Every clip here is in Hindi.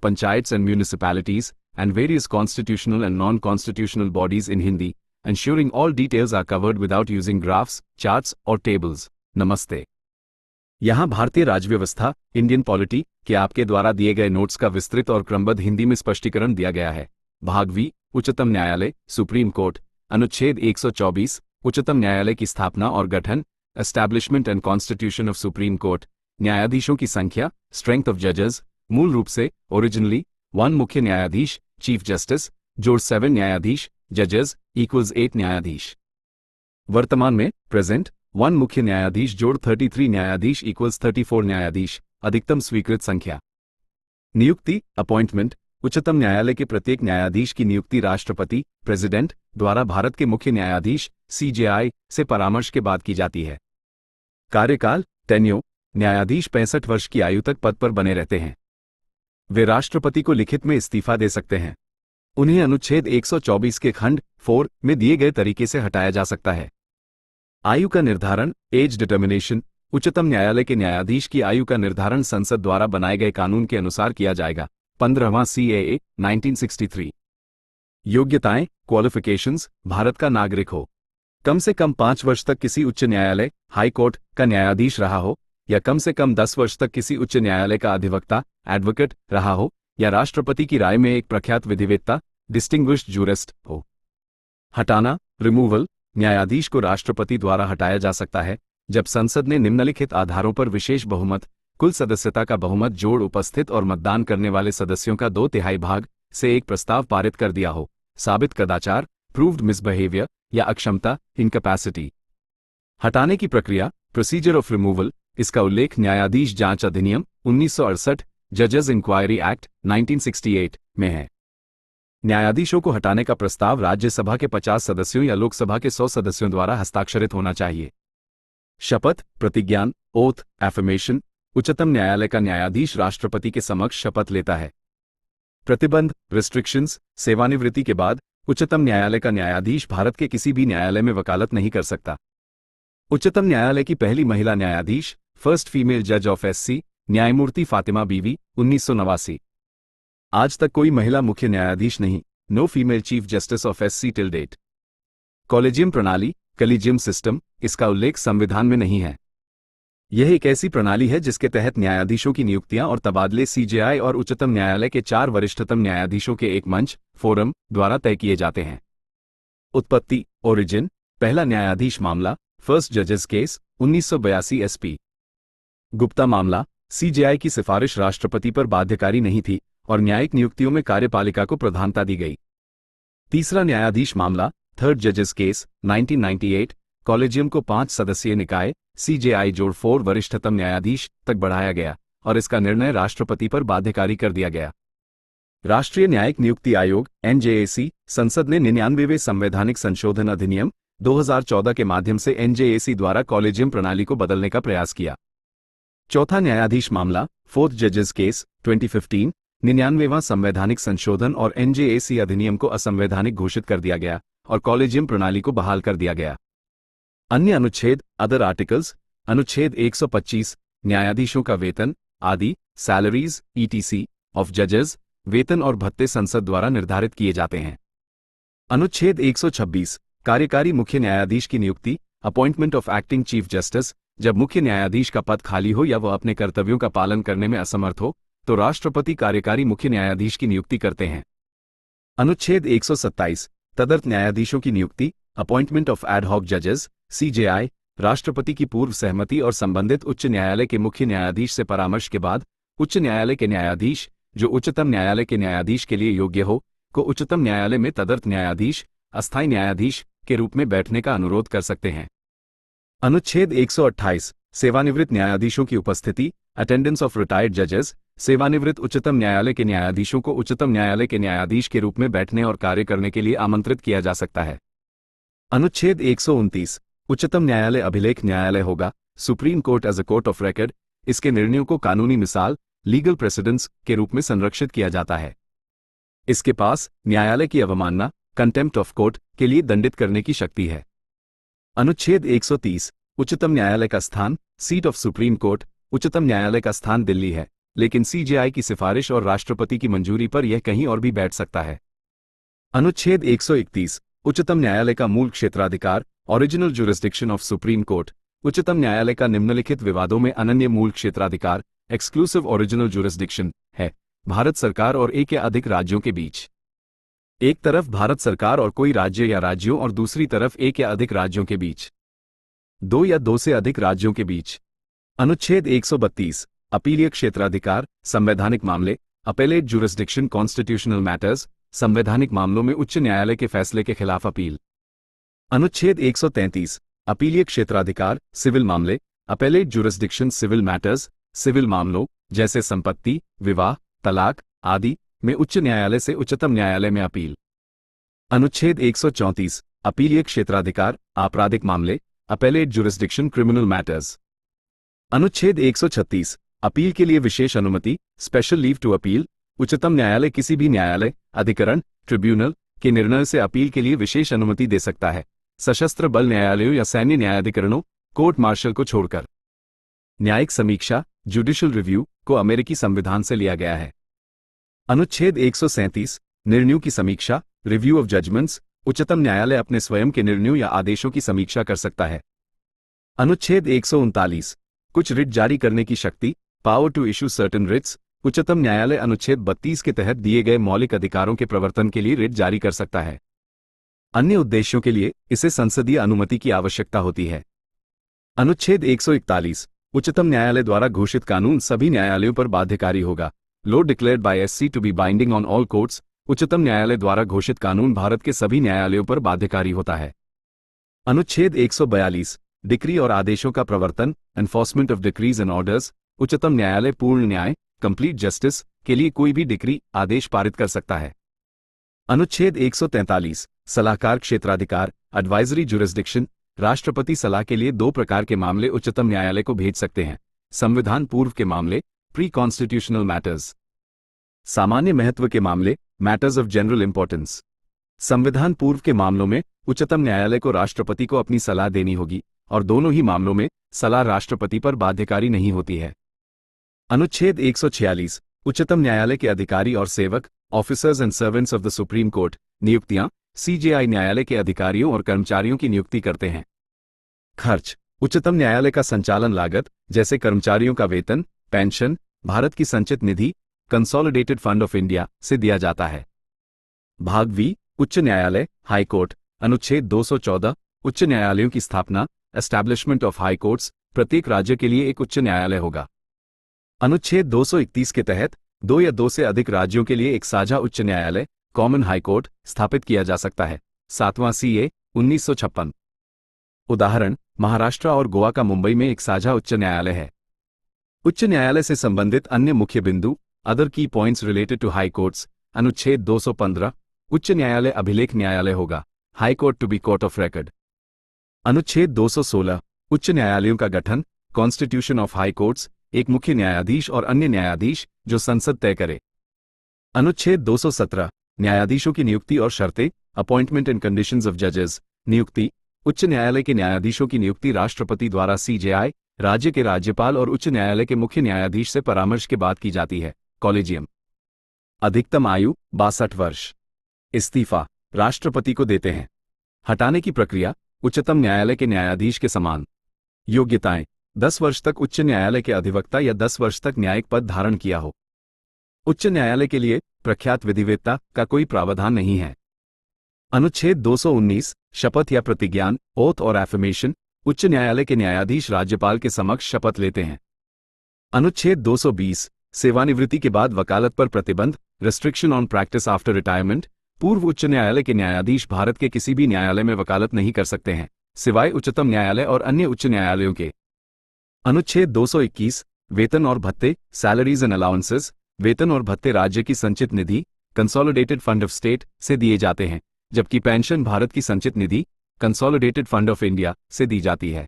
panchayats and municipalities, and various constitutional and non-constitutional bodies in Hindi, ensuring all details are covered without using graphs, charts or tables. नमस्ते। यहाँ भारतीय राज्यव्यवस्था, इंडियन पॉलिटी के आपके द्वारा दिए गए नोट्स का विस्तृत और क्रमबद्ध हिंदी में स्पष्टीकरण दिया गया है। भाग वी, उच्चतम न्यायालय, सुप्रीम कोर्ट, अनुच्छेद 124, उच्चतम न्यायालय की स्थापना और गठन, establishment and constitution of supreme court, न्यायाधीशों की संख्या, स्ट्रेंथ ऑफ जजेस, मूल रूप से ओरिजिनली 1 मुख्य न्यायाधीश, चीफ जस्टिस, जोड़ 7 न्यायाधीश, जजेस इक्वल्स 8 न्यायाधीश। वर्तमान में प्रेजेंट 1 मुख्य न्यायाधीश जोड़ 33 न्यायाधीश इक्वल्स 34 न्यायाधीश, अधिकतम स्वीकृत संख्या। नियुक्ति, अपॉइंटमेंट, उच्चतम न्यायालय के प्रत्येक न्यायाधीश की नियुक्ति राष्ट्रपति, प्रेसिडेंट द्वारा भारत के मुख्य न्यायाधीश, CJI से परामर्श के बाद की जाती है। कार्यकाल, टेन्योर, न्यायाधीश 65 वर्ष की आयु तक पद पर बने रहते हैं। वे राष्ट्रपति को लिखित में इस्तीफा दे सकते हैं। उन्हें अनुच्छेद 124 के खंड 4 में दिए गए तरीके से हटाया जा सकता है। आयु का निर्धारण, एज डिटर्मिनेशन, उच्चतम न्यायालय के न्यायाधीश की आयु का निर्धारण संसद द्वारा बनाए गए कानून के अनुसार किया जाएगा। 15वां CAA 1963। योग्यताएं, क्वालिफिकेशंस, भारत का नागरिक हो, कम से कम 5 वर्ष तक किसी उच्च न्यायालय, हाई कोर्ट का न्यायाधीश रहा हो, या कम से कम 10 वर्ष तक किसी उच्च न्यायालय का अधिवक्ता, एडवोकेट रहा हो, या राष्ट्रपति की राय में एक प्रख्यात विधिवेत्ता, डिस्टिंग्विश्ड जूरिस्ट हो। हटाना, रिमूवल, न्यायाधीश को राष्ट्रपति द्वारा हटाया जा सकता है जब संसद ने निम्नलिखित आधारों पर विशेष बहुमत, कुल सदस्यता का बहुमत जोड़ उपस्थित और मतदान करने वाले सदस्यों का 2/3 भाग से एक प्रस्ताव पारित कर दिया हो। साबित कदाचार, प्रूव्ड मिसबिहेवियर या अक्षमता, इनकैपेसिटी। हटाने की प्रक्रिया, प्रोसीजर ऑफ रिमूवल, इसका उल्लेख न्यायाधीश जांच अधिनियम 1968, जजेस इंक्वायरी एक्ट 1968 में है। न्यायाधीशों को हटाने का प्रस्ताव राज्यसभा के 50 सदस्यों या लोकसभा के 100 सदस्यों द्वारा हस्ताक्षरित होना चाहिए। शपथ, प्रतिज्ञान, ओथ, एफर्मेशन, उच्चतम न्यायालय का न्यायाधीश राष्ट्रपति के समक्ष शपथ लेता है। प्रतिबंध, रिस्ट्रिक्शंस, सेवानिवृत्ति के बाद उच्चतम न्यायालय का न्यायाधीश भारत के किसी भी न्यायालय में वकालत नहीं कर सकता। उच्चतम न्यायालय की पहली महिला न्यायाधीश, फर्स्ट फीमेल जज ऑफ SC, न्यायमूर्ति फातिमा बीवी, 1989। आज तक कोई महिला मुख्य न्यायाधीश नहीं, no female chief justice of SC till date. Collegium प्रणाली, कलीजियम सिस्टम, इसका उल्लेख संविधान में नहीं है। यह एक ऐसी प्रणाली है जिसके तहत न्यायाधीशों की नियुक्तियां और तबादले CJI और उच्चतम न्यायालय के 4 वरिष्ठतम न्यायाधीशों के एक मंच, फोरम द्वारा तय किए जाते हैं। उत्पत्ति, ओरिजिन, पहला न्यायाधीश मामला, फर्स्ट जजेस केस, 1982 SP। गुप्ता मामला, CJI की सिफारिश राष्ट्रपति पर बाध्यकारी नहीं थी और न्यायिक नियुक्तियों में कार्यपालिका को प्रधानता दी गई। तीसरा न्यायाधीश मामला, थर्ड जजेस केस, 1998, कॉलेजियम को 5 सदस्यीय निकाय, CJI जोड़ 4 वरिष्ठतम न्यायाधीश तक बढ़ाया गया और इसका निर्णय राष्ट्रपति पर बाध्यकारी कर दिया गया। राष्ट्रीय न्यायिक नियुक्ति आयोग, NJAC, संसद ने 99वें संवैधानिक संशोधन अधिनियम 2014 के माध्यम से NJAC द्वारा कॉलेजियम प्रणाली को बदलने का प्रयास किया। चौथा न्यायाधीश मामला, फोर्थ जजेस केस, 2015, 99वां संवैधानिक संशोधन और NJAC अधिनियम को असंवैधानिक घोषित कर दिया गया और कॉलेजियम प्रणाली को बहाल कर दिया गया। अन्य अनुच्छेद, अदर आर्टिकल्स, अनुच्छेद 125, न्यायाधीशों का वेतन आदि, सैलरीज, ETC ऑफ जजेस, वेतन और भत्ते संसद द्वारा निर्धारित किए जाते हैं। अनुच्छेद 126, कार्यकारी मुख्य न्यायाधीश की नियुक्ति, appointment of acting chief justice, जब मुख्य न्यायाधीश का पद खाली हो या वह अपने कर्तव्यों का पालन करने में असमर्थ हो तो राष्ट्रपति कार्यकारी मुख्य न्यायाधीश की नियुक्ति करते हैं। अनुच्छेद 127, तदर्थ न्यायाधीशों की नियुक्ति, अपॉइंटमेंट ऑफ एड हॉक जजेस, CJI, राष्ट्रपति की पूर्व सहमति और संबंधित उच्च न्यायालय के मुख्य न्यायाधीश से परामर्श के बाद उच्च न्यायालय के न्यायाधीश जो उच्चतम न्यायालय के न्यायाधीश के लिए योग्य हो को उच्चतम न्यायालय में तदर्थ न्यायाधीश, अस्थायी न्यायाधीश के रूप में बैठने का अनुरोध कर सकते हैं। अनुच्छेद 128, सेवानिवृत्त न्यायाधीशों की उपस्थिति, अटेंडेंस ऑफ रिटायर्ड जजेस, सेवानिवृत्त उच्चतम न्यायालय के न्यायाधीशों को उच्चतम न्यायालय के न्यायाधीश के रूप में बैठने और कार्य करने के लिए आमंत्रित किया जा सकता है। अनुच्छेद 129, उच्चतम न्यायालय अभिलेख न्यायालय होगा, supreme court as a court of record, इसके निर्णयों को कानूनी मिसाल, लीगल प्रेसिडेंस के रूप में संरक्षित किया जाता है। इसके पास न्यायालय की अवमानना, कंटेम्प्ट ऑफ कोर्ट के लिए दंडित करने की शक्ति है। अनुच्छेद 130, उच्चतम न्यायालय का स्थान, सीट ऑफ सुप्रीम कोर्ट, उच्चतम न्यायालय का स्थान दिल्ली है लेकिन सीजेआई की सिफारिश और राष्ट्रपति की मंजूरी पर यह कहीं और भी बैठ सकता है। अनुच्छेद 131 उच्चतम न्यायालय का मूल क्षेत्राधिकार, original jurisdiction of supreme court. उच्चतम न्यायालय का निम्नलिखित विवादों में अनन्य मूल क्षेत्राधिकार, एक्सक्लूसिव ओरिजिनल जुरिस्डिक्शन है भारत सरकार और एक या अधिक राज्यों के बीच। एक तरफ भारत सरकार और कोई राज्य या राज्यों और दूसरी तरफ एक या अधिक राज्यों के बीच। दो या दो से अधिक राज्यों के बीच। अनुच्छेद 132 अपीलीय क्षेत्राधिकार, संवैधानिक मामले, अपेलेट जुरिस्डिक्शन कॉन्स्टिट्यूशनल मैटर्स, संवैधानिक मामलों में उच्च न्यायालय के फैसले के खिलाफ अपील। अनुच्छेद 133 अपीलीय क्षेत्राधिकार, सिविल मामले, appellate jurisdiction civil matters, civil मामलों जैसे संपत्ति, विवाह, तलाक आदि में उच्च न्यायालय से उच्चतम न्यायालय में अपील। अनुच्छेद 134 अपीलीय क्षेत्राधिकार, आपराधिक मामले, अपेलेट जुरिस्डिक्शन क्रिमिनल मैटर्स। अनुच्छेद 136 अपील के लिए विशेष अनुमति, स्पेशल लीव टू अपील। उच्चतम न्यायालय किसी भी न्यायालय, अधिकरण, ट्रिब्यूनल के निर्णय से अपील के लिए विशेष अनुमति दे सकता है, सशस्त्र बल न्यायालयों या सैन्य न्यायाधिकरणों, कोर्ट मार्शल को छोड़कर। न्यायिक समीक्षा, जुडिशियल रिव्यू को अमेरिकी संविधान से लिया गया है। अनुच्छेद 137 निर्णयों की समीक्षा, रिव्यू ऑफ जजमेंट्स। उच्चतम न्यायालय अपने स्वयं के निर्णयों या आदेशों की समीक्षा कर सकता है। अनुच्छेद 139 कुछ रिट जारी करने की शक्ति, power to issue certain writs. उच्चतम न्यायालय अनुच्छेद 32 के तहत दिए गए मौलिक अधिकारों के प्रवर्तन के लिए रिट जारी कर सकता है। अन्य उद्देश्यों के लिए इसे संसदीय अनुमति की आवश्यकता होती है। अनुच्छेद 141 उच्चतम न्यायालय द्वारा घोषित कानून सभी न्यायालयों पर बाध्यकारी होगा। Law declared by SC to be binding on all courts. उच्चतम न्यायालय द्वारा घोषित कानून भारत के सभी न्यायालयों पर बाध्यकारी होता है। अनुच्छेद 142 डिक्री और आदेशों का प्रवर्तन, enforcement of decrease and orders. उच्चतम न्यायालय पूर्ण न्याय, कंप्लीट जस्टिस के लिए कोई भी डिक्री, आदेश पारित कर सकता है। अनुच्छेद 143 सलाहकार क्षेत्राधिकार, एडवाइजरी जुरिस्डिक्शन। राष्ट्रपति सलाह के लिए दो प्रकार के मामले उच्चतम न्यायालय को भेज सकते हैं, संविधान पूर्व के मामले, प्री कॉन्स्टिट्यूशनल मैटर्स, सामान्य महत्व के मामले, मैटर्स ऑफ जनरल इंपॉर्टेंस। संविधान पूर्व के मामलों में उच्चतम न्यायालय को राष्ट्रपति को अपनी सलाह देनी होगी और दोनों ही मामलों में सलाह राष्ट्रपति पर बाध्यकारी नहीं होती है। अनुच्छेद 146 उच्चतम न्यायालय के अधिकारी और सेवक, officers and servants of the supreme court, नियुक्तियां। सीजेआई न्यायालय के अधिकारियों और कर्मचारियों की नियुक्ति करते हैं। खर्च, उच्चतम न्यायालय का संचालन लागत जैसे कर्मचारियों का वेतन, पेंशन, भारत की संचित निधि, कंसोलिडेटेड फंड ऑफ इंडिया से दिया जाता है। भाग वी उच्च न्यायालय, हाई कोर्ट। अनुच्छेद 214 उच्च न्यायालयों की स्थापना, एस्टैब्लिशमेंट ऑफ हाई कोर्ट्स। प्रत्येक राज्य के लिए एक उच्च न्यायालय होगा। अनुच्छेद 231 के तहत दो या दो से अधिक राज्यों के लिए एक साझा उच्च न्यायालय, कॉमन हाई कोर्ट स्थापित किया जा सकता है। 7वां सीए 1956। उदाहरण, महाराष्ट्र और गोवा का मुंबई में एक साझा उच्च न्यायालय है। उच्च न्यायालय से संबंधित अन्य मुख्य बिंदु, other key points related to high courts. अनुच्छेद 215 उच्च न्यायालय अभिलेख न्यायालय होगा, high court to be court of record. अनुच्छेद 216 उच्च न्यायालयों का गठन, कॉन्स्टिट्यूशन ऑफ हाई कोर्ट्स। एक मुख्य न्यायाधीश और अन्य न्यायाधीश जो संसद तय करे। अनुच्छेद 217 न्यायाधीशों की नियुक्ति और शर्तें, अपॉइंटमेंट एंड कंडीशंस ऑफ जजेस। नियुक्ति, उच्च न्यायालय के न्यायाधीशों की नियुक्ति राष्ट्रपति द्वारा सीजेआई, राज्य के राज्यपाल और उच्च न्यायालय के मुख्य न्यायाधीश से परामर्श के बाद की जाती है। कॉलेजियम। अधिकतम आयु 62 वर्ष। इस्तीफा राष्ट्रपति को देते हैं। हटाने की प्रक्रिया उच्चतम न्यायालय के न्यायाधीश के समान। योग्यताएं 10 वर्ष तक उच्च न्यायालय के अधिवक्ता या 10 वर्ष तक न्यायिक पद धारण किया हो। उच्च न्यायालय के लिए प्रख्यात विधिवेत्ता का कोई प्रावधान नहीं है। अनुच्छेद 219 शपथ या प्रतिज्ञान, ओथ और एफर्मेशन। उच्च न्यायालय के न्यायाधीश राज्यपाल के समक्ष शपथ लेते हैं। अनुच्छेद 220 सेवानिवृत्ति के बाद वकालत पर प्रतिबंध, restriction on practice after retirement. पूर्व उच्च न्यायालय के न्यायाधीश भारत के किसी भी न्यायालय में वकालत नहीं कर सकते हैं, सिवाय उच्चतम न्यायालय और अन्य उच्च न्यायालयों के। अनुच्छेद 221 वेतन और भत्ते, सैलरीज एंड अलाउंसेस। वेतन और भत्ते राज्य की संचित निधि, कंसोलिडेटेड फंड ऑफ स्टेट से दिए जाते हैं, जबकि पेंशन भारत की संचित निधि, कंसोलिडेटेड फंड ऑफ इंडिया से दी जाती है।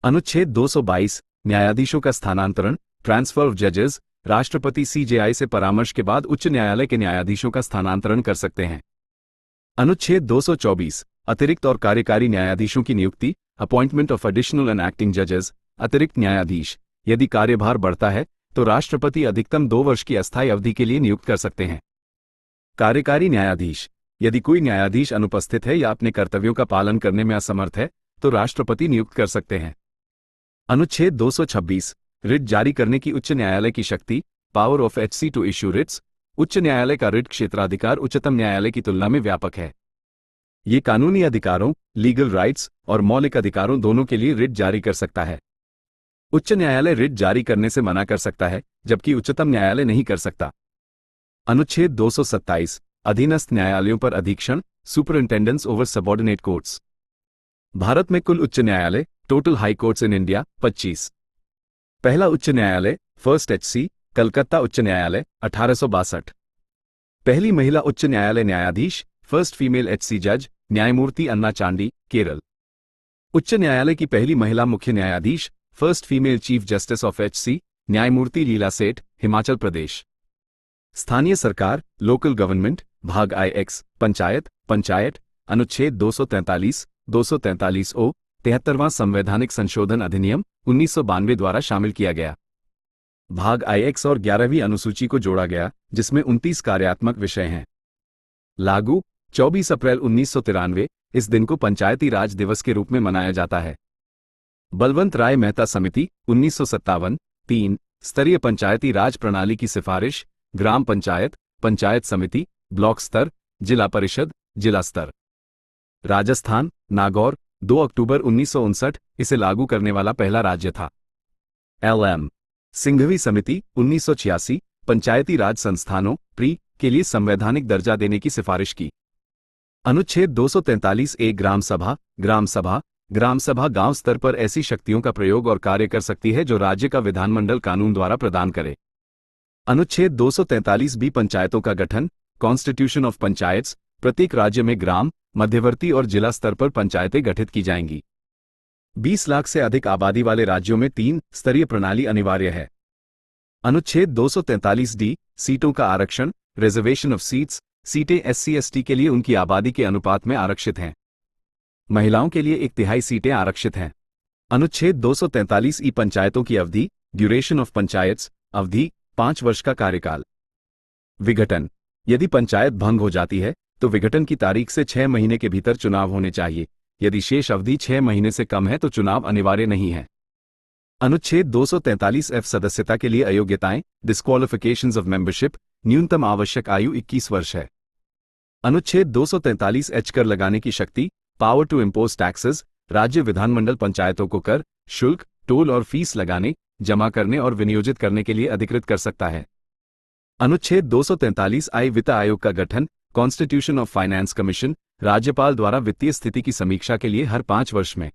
अनुच्छेद 222 न्यायाधीशों का स्थानांतरण, ट्रांसफर ऑफ जजेस। राष्ट्रपति सीजेआई से परामर्श के बाद उच्च न्यायालय के न्यायाधीशों का स्थानांतरण कर सकते हैं। अनुच्छेद 224 अतिरिक्त और कार्यकारी न्यायाधीशों की नियुक्ति, appointment of additional and acting जजेस। अतिरिक्त न्यायाधीश, यदि कार्यभार बढ़ता है तो राष्ट्रपति अधिकतम 2 वर्ष की अस्थायी अवधि के लिए नियुक्त कर सकते हैं। कार्यकारी न्यायाधीश। यदि कोई न्यायाधीश अनुपस्थित है या अपने कर्तव्यों का पालन करने में असमर्थ है तो राष्ट्रपति नियुक्त कर सकते हैं। अनुच्छेद 226 रिट जारी करने की उच्च न्यायालय की शक्ति, power of HC to issue writs. उच्च न्यायालय का रिट क्षेत्राधिकार उच्चतम न्यायालय की तुलना में व्यापक है। ये कानूनी अधिकारों, लीगल राइट्स और मौलिक अधिकारों दोनों के लिए रिट जारी कर सकता है। उच्च न्यायालय रिट जारी करने से मना कर सकता है, जबकि उच्चतम न्यायालय नहीं कर सकता। अनुच्छेद 227 अधीनस्थ न्यायालयों पर अधीक्षण, सुपरिंटेंडेंस ओवर सबऑर्डिनेट कोर्ट्स। भारत में कुल उच्च न्यायालय, total high courts in India, 25। पहला उच्च न्यायालय, फर्स्ट एचसी, कलकत्ता उच्च न्यायालय, 1862। पहली महिला उच्च न्यायालय न्यायाधीश, फर्स्ट फीमेल एचसी जज, न्यायमूर्ति अन्ना चांडी, केरल। उच्च न्यायालय की पहली महिला मुख्य न्यायाधीश, first female chief justice of HC, न्यायमूर्ति लीला सेठ, हिमाचल प्रदेश। स्थानीय सरकार, लोकल गवर्नमेंट, भाग I-X, पंचायत, पंचायत। अनुच्छेद 243, 243 ओ, 73वां संवैधानिक संशोधन अधिनियम 1992 द्वारा शामिल किया गया। भाग I-X और 11वीं अनुसूची को जोड़ा गया, जिसमें 29 कार्यात्मक विषय हैं। लागू 24 अप्रैल 1993, इस दिन को पंचायती राज दिवस के रूप में मनाया जाता है। बलवंत राय मेहता समिति 1957, 3 स्तरीय पंचायती राज प्रणाली की सिफारिश, ग्राम पंचायत, पंचायत समिति, ब्लॉक स्तर, जिला परिषद, जिला स्तर। राजस्थान, नागौर 2 अक्टूबर 1959 इसे लागू करने वाला पहला राज्य था। LM सिंघवी समिति 1986 पंचायती राज संस्थानों प्री के लिए संवैधानिक दर्जा देने की सिफारिश की। अनुच्छेद 243 ए ग्राम सभा, ग्राम सभा, ग्राम सभा गांव स्तर पर ऐसी शक्तियों का प्रयोग और कार्य कर सकती है जो राज्य का विधानमंडल कानून द्वारा प्रदान करे। अनुच्छेद 243 बी पंचायतों का गठन, कॉन्स्टिट्यूशन ऑफ पंचायत्स। प्रत्येक राज्य में ग्राम, मध्यवर्ती और जिला स्तर पर पंचायतें गठित की जाएंगी। 20 लाख से अधिक आबादी वाले राज्यों में 3 स्तरीय प्रणाली अनिवार्य है। अनुच्छेद 243 डी सीटों का आरक्षण, रिजर्वेशन ऑफ सीट्स। सीटें SC/ST के लिए उनकी आबादी के अनुपात में आरक्षित हैं। महिलाओं के लिए 1/3 सीटें आरक्षित हैं। अनुच्छेद 243 ई पंचायतों की अवधि, ड्यूरेशन ऑफ पंचायत्स, अवधि 5 वर्ष का कार्यकाल। विघटन, यदि पंचायत भंग हो जाती है तो विघटन की तारीख से 6 महीने के भीतर चुनाव होने चाहिए। यदि शेष अवधि 6 महीने से कम है तो चुनाव अनिवार्य नहीं है। अनुच्छेद 243 F सदस्यता के लिए अयोग्यताएं, डिस्क्वालिफिकेशंस ऑफ मेंबरशिप। न्यूनतम आवश्यक आयु 21 वर्ष है। अनुच्छेद 243 H कर लगाने की शक्ति, पावर टू इम्पोज टैक्सेस। राज्य विधानमंडल पंचायतों को कर, शुल्क, टोल और फीस लगाने, जमा करने और विनियोजित करने के लिए अधिकृत कर सकता है। अनुच्छेद 243 I वित्त आयोग का गठन, कॉन्स्टिट्यूशन ऑफ फाइनेंस कमीशन। राज्यपाल द्वारा वित्तीय स्थिति की समीक्षा के लिए हर 5 वर्ष में।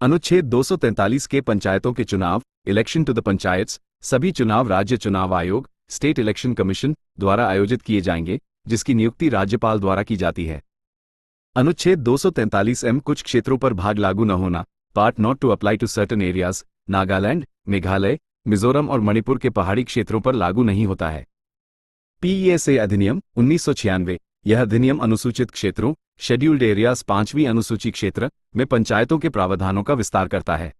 अनुच्छेद 243 के पंचायतों के चुनाव, इलेक्शन टू द पंचायत्स। सभी चुनाव राज्य चुनाव आयोग, स्टेट इलेक्शन कमीशन द्वारा आयोजित किए जाएंगे, जिसकी नियुक्ति राज्यपाल द्वारा की जाती है। अनुच्छेद 243 M कुछ क्षेत्रों पर भाग लागू न होना, part not to apply to certain areas. Nagaland, Meghalaya, Mizoram और मणिपुर के पहाड़ी क्षेत्रों पर लागू नहीं होता है। PESA अधिनियम 1996, यह अधिनियम अनुसूचित क्षेत्रों, शेड्यूल्ड एरियाज 5वीं अनुसूची क्षेत्र में पंचायतों के प्रावधानों का विस्तार करता है।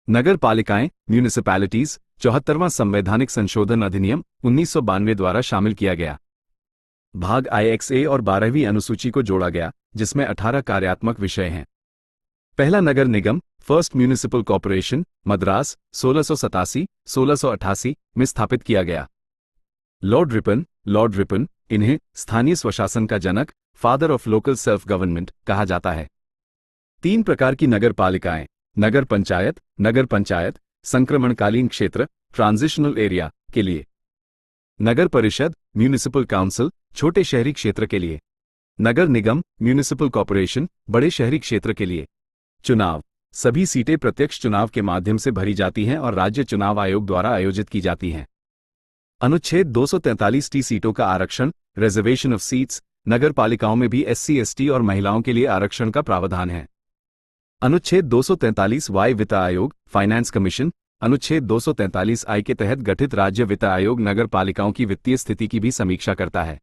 नगर पालिकाएं, म्यूनिसिपैलिटीज 74वां संवैधानिक संशोधन अधिनियम 1992 द्वारा शामिल किया गया। भाग I-X और 12वीं अनुसूची को जोड़ा गया, जिसमें 18 कार्यात्मक विषय हैं। पहला नगर निगम, फर्स्ट म्यूनिसिपल कॉर्पोरेशन, मद्रास 1687-1688 में स्थापित किया गया। लॉर्ड रिपन, इन्हें स्थानीय स्वशासन का जनक, father of local self government कहा जाता है। 3 प्रकार की नगर पालिकाएं, नगर पंचायत, संक्रमणकालीन क्षेत्र, ट्रांजिशनल एरिया के लिए। नगर परिषद, म्यूनिसिपल काउंसिल, छोटे शहरी क्षेत्र के लिए। नगर निगम, म्यूनिसिपल कॉर्पोरेशन, बड़े शहरी क्षेत्र के लिए। चुनाव, सभी सीटें प्रत्यक्ष चुनाव के माध्यम से भरी जाती हैं और राज्य चुनाव आयोग द्वारा आयोजित की जाती हैं। अनुच्छेद 243 टी सीटों का आरक्षण, रिजर्वेशन ऑफ सीट्स। नगर पालिकाओं में भी SC/ST और महिलाओं के लिए आरक्षण का प्रावधान है। अनुच्छेद 243 वाई वित्त आयोग, फाइनेंस कमीशन। अनुच्छेद 243 आई के तहत गठित राज्य वित्त आयोग नगर पालिकाओं की वित्तीय स्थिति की भी समीक्षा करता है।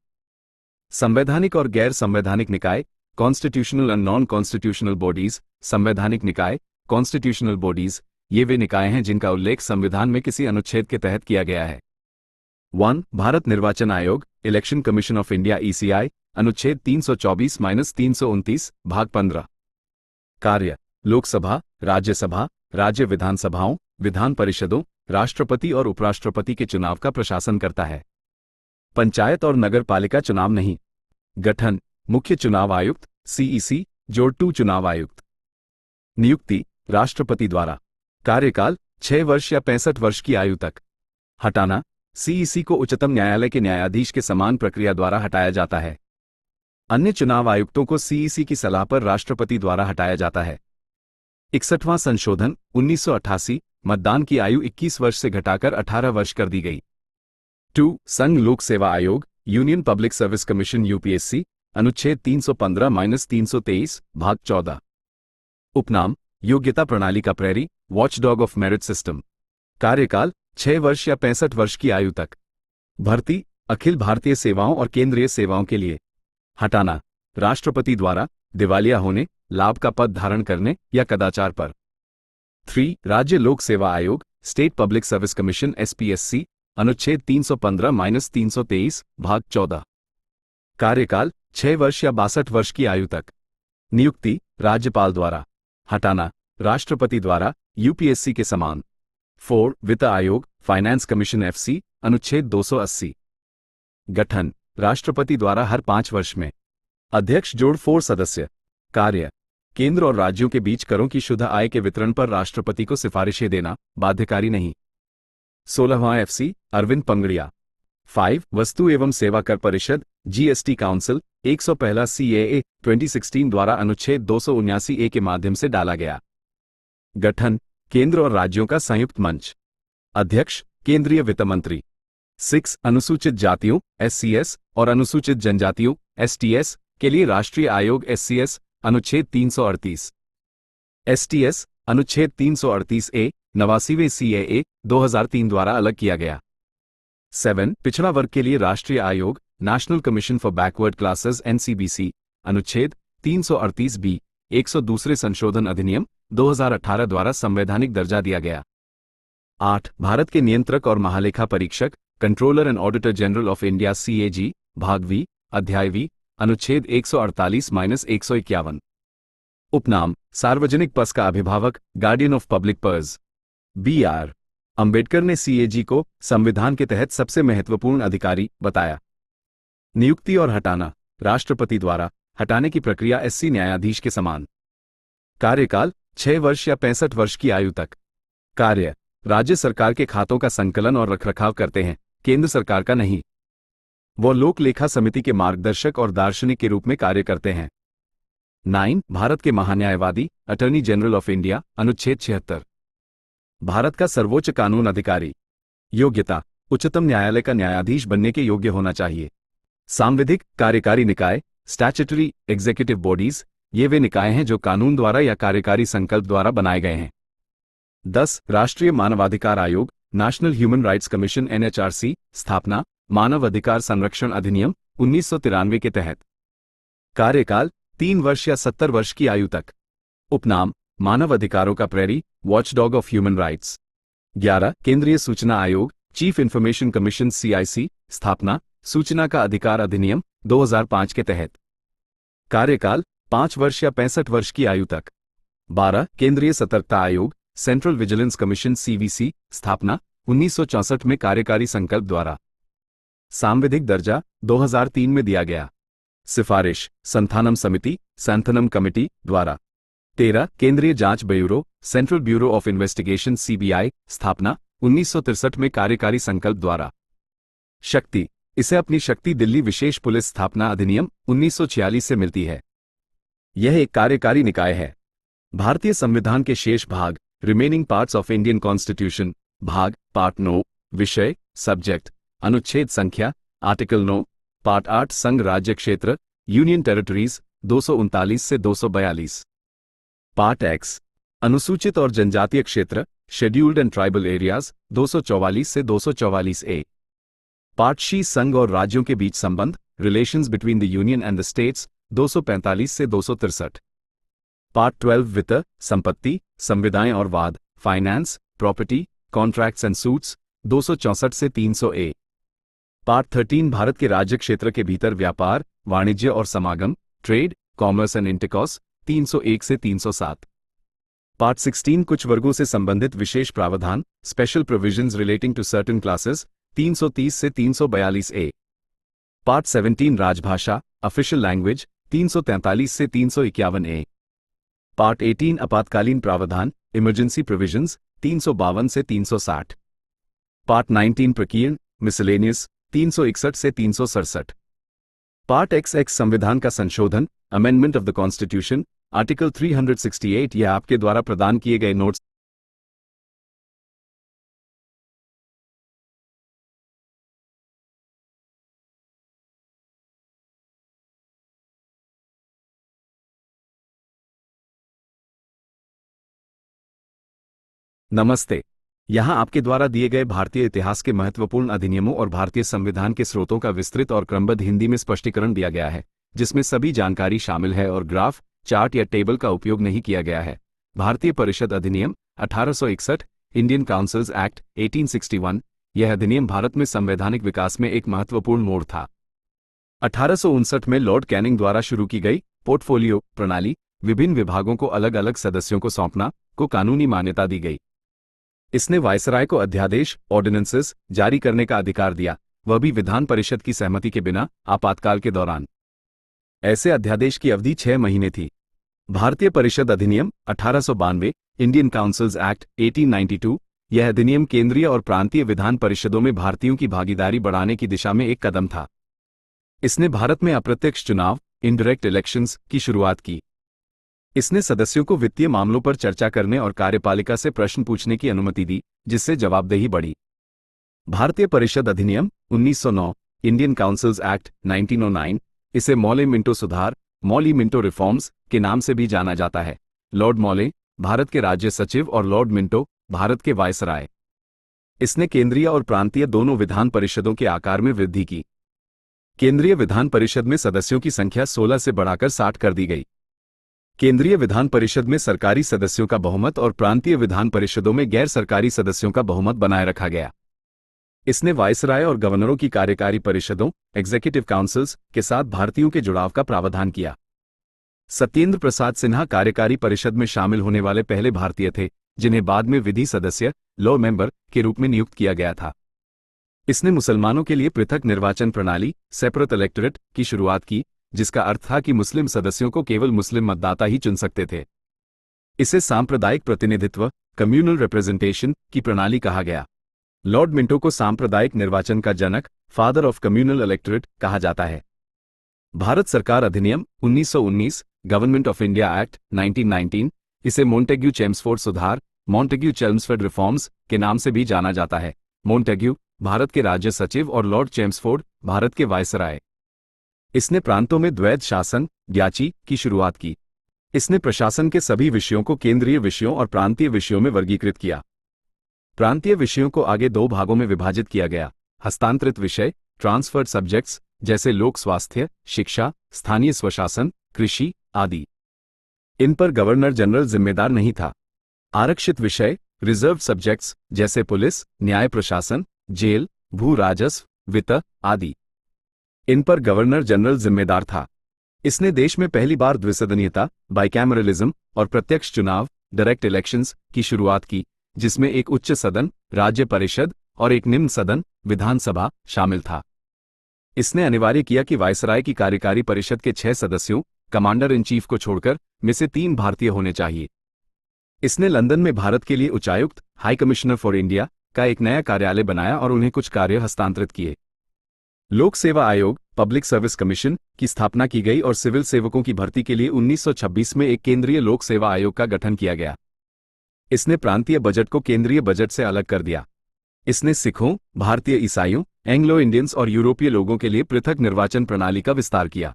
संवैधानिक और गैर संवैधानिक निकाय, constitutional and non constitutional bodies. संवैधानिक निकाय, कॉन्स्टिट्यूशनल बॉडीज ये वे निकाय हैं जिनका उल्लेख संविधान में किसी अनुच्छेद के तहत किया गया है। 1. भारत निर्वाचन आयोग, election commission of India (ECI), अनुच्छेद 324-329, भाग 15। कार्य: लोकसभा, राज्यसभा, राज्य विधानसभाओं, विधान परिषदों, राष्ट्रपति और उपराष्ट्रपति के चुनाव का प्रशासन करता है। पंचायत और नगर पालिका चुनाव नहीं। गठन: मुख्य चुनाव आयुक्त (CEC) जोड़ 2 चुनाव आयुक्त। नियुक्ति: राष्ट्रपति द्वारा। कार्यकाल: 6 वर्ष या 65 वर्ष की आयु तक। हटाना: CEC को उच्चतम न्यायालय के न्यायाधीश के समान प्रक्रिया द्वारा हटाया जाता है। अन्य चुनाव आयुक्तों को CEC की सलाह पर राष्ट्रपति द्वारा हटाया जाता है। 61वां संशोधन 1988, मतदान की आयु 21 वर्ष से घटाकर 18 वर्ष कर दी गई। 2. संघ लोक सेवा आयोग, union public service commission (UPSC), अनुच्छेद 315-323, भाग 14। उपनाम: योग्यता प्रणाली का प्रहरी, वॉचडॉग ऑफ मेरिट सिस्टम। कार्यकाल: 6 वर्ष या 65 वर्ष की आयु तक। भर्ती: अखिल भारतीय सेवाओं और केंद्रीय सेवाओं के लिए। हटाना: राष्ट्रपति द्वारा, दिवालिया होने, लाभ का पद धारण करने या कदाचार पर। 3. राज्य लोक सेवा आयोग, state public service commission (SPSC), अनुच्छेद 315-323, भाग 14। कार्यकाल: 6 वर्ष या 62 वर्ष की आयु तक। नियुक्ति: राज्यपाल द्वारा। हटाना: राष्ट्रपति द्वारा, UPSC के समान। 4. वित्त आयोग, फाइनेंस कमीशन FC, अनुच्छेद 280। गठन: राष्ट्रपति द्वारा हर 5 वर्ष में। अध्यक्ष जोड़ 4 सदस्य। कार्य: केंद्र और राज्यों के बीच करों की शुद्ध आय के वितरण पर राष्ट्रपति को सिफारिशें देना, बाध्यकारी नहीं। 16वां FC, अरविंद पंगड़िया। 5. वस्तु एवं सेवा कर परिषद, GST काउंसिल, 101 CAA 2016 द्वारा अनुच्छेद 279A के माध्यम से डाला गया। गठन: केंद्र और राज्यों का संयुक्त मंच। अध्यक्ष: केंद्रीय वित्त मंत्री। 6. अनुसूचित जातियों SCS और अनुसूचित जनजातियों STS के लिए राष्ट्रीय आयोग SCS, अनुच्छेद 338। STS, अनुच्छेद 338A, 89वें CAA 2003 द्वारा अलग किया गया। 7. पिछड़ा वर्ग के लिए राष्ट्रीय आयोग, national commission for backward classes NCBC, अनुच्छेद 338B, 102 संशोधन अधिनियम 2018 द्वारा संवैधानिक दर्जा दिया गया। 8. भारत के नियंत्रक और महालेखा परीक्षक, controller and auditor general of India CAG, भाग V, अध्याय V, अनुच्छेद 148-151। उपनाम: सार्वजनिक पद का अभिभावक, guardian of public purse. BR Ambedkar ने CAG को संविधान के तहत सबसे महत्वपूर्ण अधिकारी बताया। नियुक्ति और हटाना: राष्ट्रपति द्वारा। हटाने की प्रक्रिया SC न्यायाधीश के समान। कार्यकाल: 6 वर्ष या 65 वर्ष की आयु तक। कार्य: राज्य सरकार के खातों का संकलन और रखरखाव करते हैं, केंद्र सरकार का नहीं। वो लोक लेखा समिति के मार्गदर्शक और दार्शनिक के रूप में कार्य करते हैं। 9. भारत के महान्यायवादी, अटॉर्नी जनरल ऑफ इंडिया, अनुच्छेद 76। भारत का सर्वोच्च कानून अधिकारी। योग्यता: उच्चतम न्यायालय का न्यायाधीश बनने के योग्य होना चाहिए। सांविधिक, कार्यकारी निकाय, स्टैट्यूटरी एग्जीक्यूटिव बॉडीज, ये वे निकाय हैं जो कानून द्वारा या कार्यकारी संकल्प द्वारा बनाए गए हैं। 10. राष्ट्रीय मानवाधिकार आयोग, national human rights commission NHRC, स्थापना, मानव अधिकार संरक्षण अधिनियम 1993 के तहत। कार्यकाल: 3 वर्ष या 70 वर्ष की आयु तक। उपनाम: मानव अधिकारों का प्रहरी, वॉचडॉग ऑफ ह्यूमन राइट्स। 11. केंद्रीय सूचना आयोग, चीफ इंफॉर्मेशन कमीशन CIC, स्थापना, सूचना का अधिकार अधिनियम 2005 के तहत। कार्यकाल: 5 वर्ष या 65 वर्ष की आयु तक। 12. केंद्रीय सतर्कता आयोग, सेंट्रल विजिलेंस कमीशन CVC, स्थापना, 1964 में कार्यकारी संकल्प द्वारा। सांविधिक दर्जा 2003 में दिया गया। सिफारिश: संथानम समिति, सैंथनम कमेटी द्वारा। 13. केंद्रीय जांच bureau, central bureau of investigation CBI, स्थापना, 1963 में कार्यकारी संकल्प द्वारा। शक्ति: इसे अपनी शक्ति दिल्ली विशेष पुलिस स्थापना अधिनियम 1946 से मिलती है। यह एक कार्यकारी निकाय है। भारतीय संविधान के शेष भाग, remaining parts of Indian constitution, भाग, पार्ट 9, विषय, सब्जेक्ट, अनुच्छेद संख्या, आर्टिकल 9, पार्ट 8, संघ राज्य क्षेत्र, यूनियन टेरिटरीज, 239 से 242। पार्ट X, अनुसूचित और जनजातीय क्षेत्र, शेड्यूल्ड एंड ट्राइबल एरियाज, 244 से 244A। पार्ट C, संघ और राज्यों के बीच संबंध, relations between the union and the states, 245 से 263। पार्ट 12, वित्त, संपत्ति, संविदाएं और वाद, finance, property, contracts and suits 264 से 300 ए। पार्ट 13 भारत के राज्य क्षेत्र के भीतर व्यापार, वाणिज्य और समागम, ट्रेड, कॉमर्स एंड इंटरकॉर्स 301 से 307। पार्ट 16 कुछ वर्गों से संबंधित विशेष प्रावधान, special provisions relating to certain classes 330 से 342 ए। पार्ट 17 राजभाषा, ऑफिशियल लैंग्वेज 343 से 351 ए। पार्ट 18 आपातकालीन प्रावधान, इमरजेंसी प्रोविजंस 352 से 360। पार्ट 19 प्रकीर्ण, मिसलेनियस 361 से 367। पार्ट XX संविधान का संशोधन, amendment of the constitution, article 368। यह आपके द्वारा प्रदान किए गए नोट्स नमस्ते। यहाँ आपके द्वारा दिए गए भारतीय इतिहास के महत्वपूर्ण अधिनियमों और भारतीय संविधान के स्रोतों का विस्तृत और क्रमबद्ध हिंदी में स्पष्टीकरण दिया गया है, जिसमें सभी जानकारी शामिल है और ग्राफ, चार्ट या टेबल का उपयोग नहीं किया गया है। भारतीय परिषद अधिनियम 1861, इंडियन काउंसिल्स एक्ट 1861। यह अधिनियम भारत में संवैधानिक विकास में एक महत्वपूर्ण मोड़ था। 1859 में लॉर्ड कैनिंग द्वारा शुरू की गई पोर्टफोलियो प्रणाली, विभिन्न विभागों को अलग अलग सदस्यों को सौंपना, को कानूनी मान्यता दी गई। इसने वायसराय को अध्यादेश, ऑर्डिनेंसेस जारी करने का अधिकार दिया, वह भी विधान परिषद की सहमति के बिना, आपातकाल के दौरान। ऐसे अध्यादेश की अवधि 6 महीने थी। भारतीय परिषद अधिनियम 1892, इंडियन काउंसिल्स एक्ट 1892। यह अधिनियम केंद्रीय और प्रांतीय विधान परिषदों में भारतीयों की भागीदारी बढ़ाने की दिशा में एक कदम था। इसने भारत में अप्रत्यक्ष चुनाव, इनडायरेक्ट इलेक्शंस की शुरुआत की। इसने सदस्यों को वित्तीय मामलों पर चर्चा करने और कार्यपालिका से प्रश्न पूछने की अनुमति दी, जिससे जवाबदेही बढ़ी। भारतीय परिषद अधिनियम 1909, इंडियन काउंसिल्स एक्ट 1909। इसे मॉले मिंटो सुधार, मॉली मिंटो रिफॉर्म्स के नाम से भी जाना जाता है। लॉर्ड मॉले भारत के राज्य सचिव और लॉर्ड मिंटो भारत के वायसराय। इसने केंद्रीय और प्रांतीय दोनों विधान परिषदों के आकार में वृद्धि की। केंद्रीय विधान परिषद में सदस्यों की संख्या 16 से बढ़ाकर 60 कर दी गई। केंद्रीय विधान परिषद में सरकारी सदस्यों का बहुमत और प्रांतीय विधान परिषदों में गैर सरकारी सदस्यों का बहुमत बनाए रखा गया। इसने वायसराय और गवर्नरों की कार्यकारी परिषदों, एग्जीक्यूटिव काउंसिल्स के साथ भारतीयों के जुड़ाव का प्रावधान किया। सत्येंद्र प्रसाद सिन्हा कार्यकारी परिषद में शामिल होने वाले पहले भारतीय थे, जिन्हें बाद में विधि सदस्य, लॉ मेंबर के रूप में नियुक्त किया गया था। इसने मुसलमानों के लिए पृथक निर्वाचन प्रणाली, सेपरेट इलेक्टोरेट की शुरुआत की, जिसका अर्थ था कि मुस्लिम सदस्यों को केवल मुस्लिम मतदाता ही चुन सकते थे। इसे सांप्रदायिक प्रतिनिधित्व, कम्युनल रिप्रेजेंटेशन की प्रणाली कहा गया। लॉर्ड मिंटो को सांप्रदायिक निर्वाचन का जनक, फादर ऑफ कम्युनल इलेक्टोरेट कहा जाता है। भारत सरकार अधिनियम 1919, गवर्नमेंट ऑफ इंडिया एक्ट 1919। इसे मोंटेग्यू चेम्सफोर्ड सुधार, मोंटेग्यू चेम्सफोर्ड रिफॉर्म्स के नाम से भी जाना जाता है। मोंटेग्यू भारत के राज्य सचिव और लॉर्ड चेम्सफोर्ड भारत के वायसराय। इसने प्रांतों में द्वैध शासन, ग्याची की शुरुआत की। इसने प्रशासन के सभी विषयों को केंद्रीय विषयों और प्रांतीय विषयों में वर्गीकृत किया। प्रांतीय विषयों को आगे 2 भागों में विभाजित किया गया, हस्तांतरित विषय, ट्रांसफर्ड सब्जेक्ट्स, जैसे लोक स्वास्थ्य, शिक्षा, स्थानीय स्वशासन, कृषि आदि। इन पर गवर्नर जनरल जिम्मेदार नहीं था। आरक्षित विषय, रिजर्व सब्जेक्ट्स, जैसे पुलिस, न्याय प्रशासन, जेल, भू राजस्व, वित्त आदि। इन पर गवर्नर जनरल जिम्मेदार था। इसने देश में पहली बार द्विसदनीयता, बाइकैमरलिज्म और प्रत्यक्ष चुनाव, डायरेक्ट इलेक्शंस की शुरुआत की, जिसमें एक उच्च सदन, राज्य परिषद और एक निम्न सदन, विधानसभा शामिल था। इसने अनिवार्य किया कि वायसराय की कार्यकारी परिषद के 6 सदस्यों, कमांडर इन चीफ को छोड़कर, में से 3 भारतीय होने चाहिए। इसने लंदन में भारत के लिए उच्चायुक्त, हाई कमिश्नर फॉर इंडिया का एक नया कार्यालय बनाया और उन्हें कुछ कार्य हस्तांतरित किए। लोक सेवा आयोग, पब्लिक सर्विस कमीशन की स्थापना की गई और सिविल सेवकों की भर्ती के लिए 1926 में एक केंद्रीय लोक सेवा आयोग का गठन किया गया। इसने प्रांतीय बजट को केंद्रीय बजट से अलग कर दिया। इसने सिखों, भारतीय ईसाइयों, एंग्लो इंडियंस और यूरोपीय लोगों के लिए पृथक निर्वाचन प्रणाली का विस्तार किया।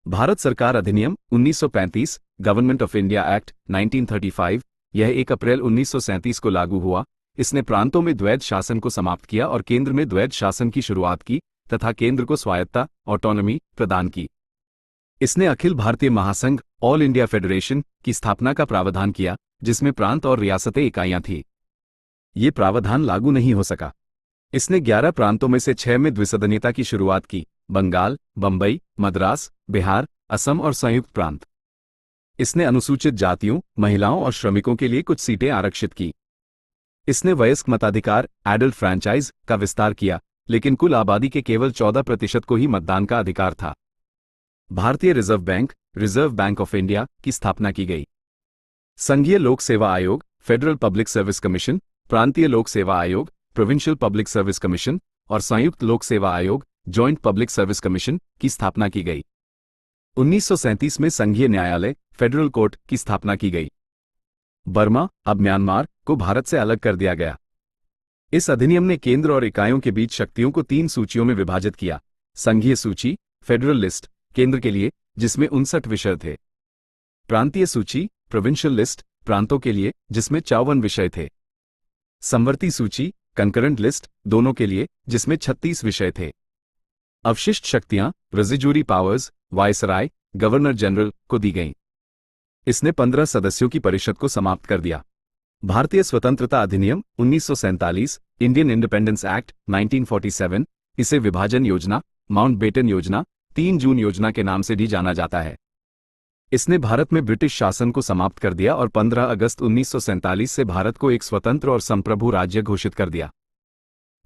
भारत सरकार अधिनियम 1935, गवर्नमेंट ऑफ इंडिया एक्ट 1935। यह 1 अप्रैल 1937 को लागू हुआ। इसने प्रांतों में द्वैध शासन को समाप्त किया और केंद्र में द्वैध शासन की शुरुआत की तथा केंद्र को स्वायत्तता, ऑटोनॉमी प्रदान की। इसने अखिल भारतीय महासंघ, ऑल इंडिया फेडरेशन की स्थापना का प्रावधान किया, जिसमें प्रांत और रियासतें इकाइयां थीं। ये प्रावधान लागू नहीं हो सका। इसने 11 प्रांतों में से 6 में द्विसदनीयता की शुरुआत की: बंगाल, बंबई, मद्रास, बिहार, असम और संयुक्त प्रांत। इसने अनुसूचित जातियों, महिलाओं और श्रमिकों के लिए कुछ सीटें आरक्षित की। इसने वयस्क मताधिकार एडल्ट फ्रैंचाइज का विस्तार किया, लेकिन कुल आबादी के केवल 14% को ही मतदान का अधिकार था। भारतीय रिजर्व बैंक ऑफ इंडिया की स्थापना की गई। संघीय लोक सेवा आयोग, फेडरल पब्लिक सर्विस कमीशन, प्रांतीय लोक सेवा आयोग, प्रोविंशियल पब्लिक सर्विस कमीशन और संयुक्त लोक सेवा आयोग, जॉइंट पब्लिक सर्विस कमीशन की स्थापना की गई। 1937 में संघीय न्यायालय, फेडरल कोर्ट की स्थापना की गई। बर्मा, अब म्यांमार, को भारत से अलग कर दिया गया। इस अधिनियम ने केंद्र और इकाइयों के बीच शक्तियों को 3 सूचियों में विभाजित किया: संघीय सूची, फेडरल लिस्ट, केंद्र के लिए, जिसमें 59 विषय थे; प्रांतीय सूची, प्रोविंशियल लिस्ट, प्रांतों के लिए, जिसमें 54 विषय थे; समवर्ती सूची, कंकरेंट लिस्ट, दोनों के लिए, जिसमें 36 विषय थे। अवशिष्ट शक्तियां, residuary powers, viceroy, governor general को दी गईं। इसने 15 सदस्यों की परिषद को समाप्त कर दिया। भारतीय स्वतंत्रता अधिनियम 1947, इंडियन इंडिपेंडेंस एक्ट 1947, इसे विभाजन योजना, माउंटबेटन योजना, 3 जून योजना के नाम से भी जाना जाता है। इसने भारत में ब्रिटिश शासन को समाप्त कर दिया और 15 अगस्त 1947 से भारत को एक स्वतंत्र और संप्रभु राज्य घोषित कर दिया।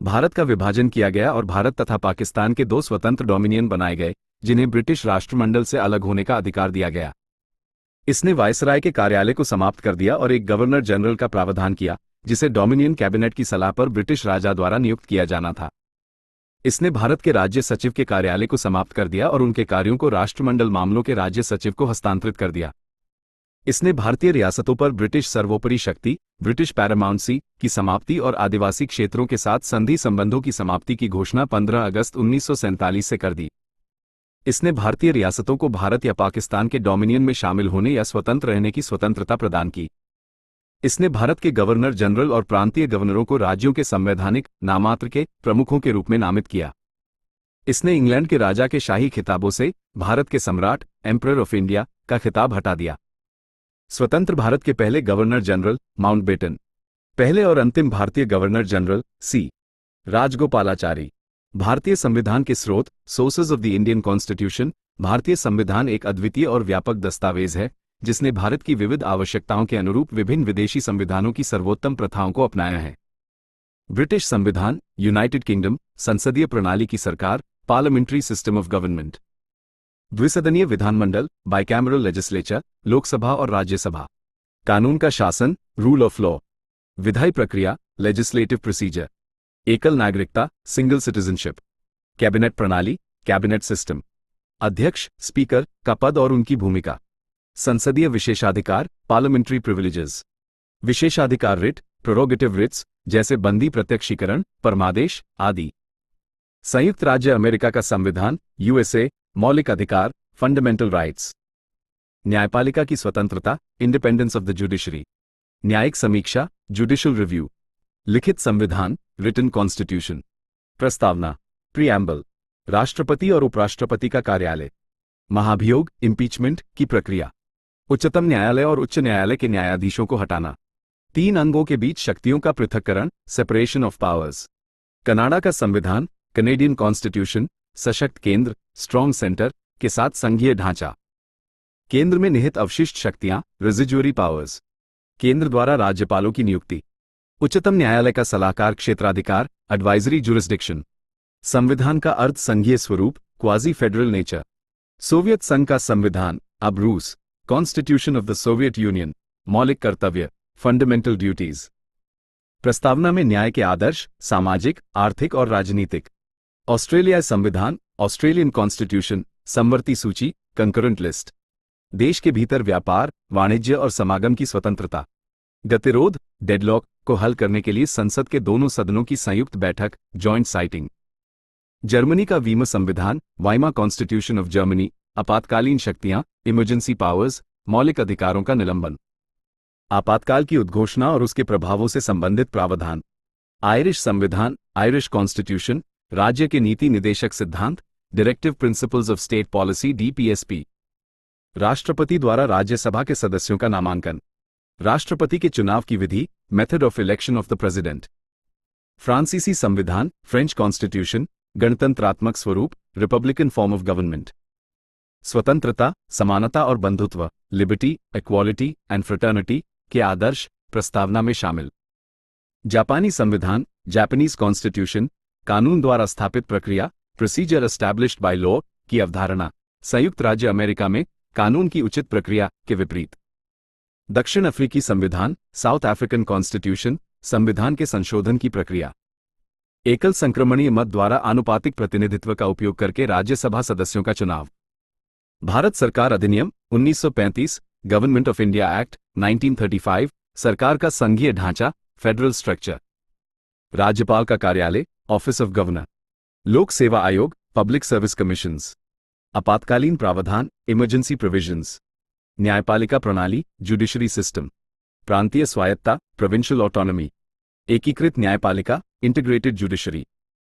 भारत का विभाजन किया गया और भारत तथा पाकिस्तान के 2 स्वतंत्र डोमिनियन बनाए गए, जिन्हें ब्रिटिश राष्ट्रमंडल से अलग होने का अधिकार दिया गया। इसने वायसराय के कार्यालय को समाप्त कर दिया और एक गवर्नर जनरल का प्रावधान किया, जिसे डोमिनियन कैबिनेट की सलाह पर ब्रिटिश राजा द्वारा नियुक्त किया जाना था। इसने भारत के राज्य सचिव के कार्यालय को समाप्त कर दिया और उनके कार्यों को राष्ट्रमंडल मामलों के राज्य सचिव को हस्तांतरित कर दिया। इसने भारतीय रियासतों पर ब्रिटिश सर्वोपरि शक्ति, ब्रिटिश पैरामाउंसी, की समाप्ति और आदिवासी क्षेत्रों के साथ संधि संबंधों की समाप्ति की घोषणा 15 अगस्त 1947 से कर दी। इसने भारतीय रियासतों को भारत या पाकिस्तान के डोमिनियन में शामिल होने या स्वतंत्र रहने की स्वतंत्रता प्रदान की। इसने भारत के गवर्नर जनरल और प्रांतीय गवर्नरों को राज्यों के संवैधानिक नामात्र के प्रमुखों के रूप में नामित किया। इसने इंग्लैंड के राजा के शाही खिताबों से भारत के सम्राट, एम्परर ऑफ इंडिया, का खिताब हटा दिया। स्वतंत्र भारत के पहले गवर्नर जनरल, माउंटबेटन। पहले और अंतिम भारतीय गवर्नर जनरल, सी राजगोपालाचारी। भारतीय संविधान के स्रोत, sources of the Indian constitution. भारतीय संविधान एक अद्वितीय और व्यापक दस्तावेज है, जिसने भारत की विविध आवश्यकताओं के अनुरूप विभिन्न विदेशी संविधानों की सर्वोत्तम प्रथाओं को अपनाया है। ब्रिटिश संविधान, यूनाइटेड किंगडम, संसदीय प्रणाली की सरकार, पार्लियामेंट्री सिस्टम ऑफ गवर्नमेंट। द्विसदनीय विधानमंडल, बाइकैमरल लेजिस्लेचर, लोकसभा और राज्यसभा। कानून का शासन, रूल ऑफ लॉ। विधायी प्रक्रिया, लेजिस्लेटिव प्रोसीजर। एकल नागरिकता, सिंगल सिटीजनशिप। कैबिनेट प्रणाली, कैबिनेट सिस्टम। अध्यक्ष, स्पीकर का पद और उनकी भूमिका। संसदीय विशेषाधिकार, पार्लियामेंट्री प्रिविलेजेस। विशेषाधिकार रिट, प्रोरोगेटिव रिट्स, जैसे बंदी प्रत्यक्षीकरण, परमादेश आदि। संयुक्त राज्य अमेरिका का संविधान, यूएसए, मौलिक अधिकार, फंडामेंटल राइट्स। न्यायपालिका की स्वतंत्रता, इंडिपेंडेंस ऑफ द जुडिशरी। न्यायिक समीक्षा, जुडिशियल रिव्यू। लिखित संविधान, रिटन कॉन्स्टिट्यूशन। प्रस्तावना, प्रीएम्बल। राष्ट्रपति और उपराष्ट्रपति का कार्यालय। महाभियोग, इम्पीचमेंट की प्रक्रिया। उच्चतम न्यायालय और उच्च न्यायालय के न्यायाधीशों को हटाना। 3 अंगों के बीच शक्तियों का पृथक्करण, सेपरेशन ऑफ पावर्स। कनाडा का संविधान, कनेडियन कॉन्स्टिट्यूशन, सशक्त केंद्र, स्ट्रॉन्ग सेंटर के साथ संघीय ढांचा। केंद्र में निहित अवशिष्ट शक्तियां, रेजिड्यूरी पावर्स। केंद्र द्वारा राज्यपालों की नियुक्ति। उच्चतम न्यायालय का सलाहकार क्षेत्राधिकार, एडवाइजरी जुरिस्डिक्शन। संविधान का अर्ध संघीय स्वरूप, क्वाजी फेडरल नेचर। सोवियत संघ का संविधान, अब रूस, constitution of the Soviet union. मौलिक कर्तव्य, फंडामेंटल ड्यूटीज। प्रस्तावना में न्याय के आदर्श, सामाजिक, आर्थिक और राजनीतिक। ऑस्ट्रेलिया संविधान, ऑस्ट्रेलियन कॉन्स्टिट्यूशन, समवर्ती सूची, कंकरेंट लिस्ट। देश के भीतर व्यापार, वाणिज्य और समागम की स्वतंत्रता। गतिरोध, डेडलॉक को हल करने के लिए संसद के दोनों सदनों की संयुक्त बैठक, जॉइंट साइटिंग। जर्मनी का वीमर संविधान, वाइमार कॉन्स्टिट्यूशन ऑफ जर्मनी, आपातकालीन शक्तियां, इमरजेंसी पावर्स, मौलिक अधिकारों का निलंबन। आपातकाल की उद्घोषणा और उसके प्रभावों से संबंधित प्रावधान। आयरिश संविधान, आयरिश कॉन्स्टिट्यूशन, राज्य के नीति निदेशक सिद्धांत, directive principles of state policy, DPSP. राष्ट्रपति द्वारा राज्यसभा के सदस्यों का नामांकन। राष्ट्रपति के चुनाव की विधि, method of election of the president. फ्रांसीसी संविधान, फ्रेंच कॉन्स्टिट्यूशन, गणतंत्रात्मक स्वरूप, रिपब्लिकन फॉर्म ऑफ गवर्नमेंट। स्वतंत्रता, समानता और बंधुत्व, लिबर्टी, इक्वालिटी एंड फ्रेटर्निटी के आदर्श प्रस्तावना में शामिल। जापानी संविधान, जापानीज कॉन्स्टिट्यूशन, कानून द्वारा स्थापित प्रक्रिया, प्रोसीजर एस्टैब्लिश्ड बाय लॉ की अवधारणा, संयुक्त राज्य अमेरिका में कानून की उचित प्रक्रिया के विपरीत। दक्षिण अफ्रीकी संविधान, साउथ अफ्रीकन कॉन्स्टिट्यूशन, संविधान के संशोधन की प्रक्रिया। एकल संक्रमणीय मत द्वारा आनुपातिक प्रतिनिधित्व का उपयोग करके राज्यसभा सदस्यों का चुनाव। भारत सरकार अधिनियम 1935, गवर्नमेंट ऑफ इंडिया एक्ट 1935, सरकार का संघीय ढांचा, फेडरल स्ट्रक्चर। राज्यपाल का कार्यालय, ऑफिस ऑफ गवर्नर। लोक सेवा आयोग, पब्लिक सर्विस कमीशंस। आपातकालीन प्रावधान, इमरजेंसी प्रोविजंस। न्यायपालिका प्रणाली, जुडिशरी सिस्टम। प्रांतीय स्वायत्ता, प्रोविंशियल ऑटोनॉमी। एकीकृत न्यायपालिका, इंटीग्रेटेड जुडिशरी।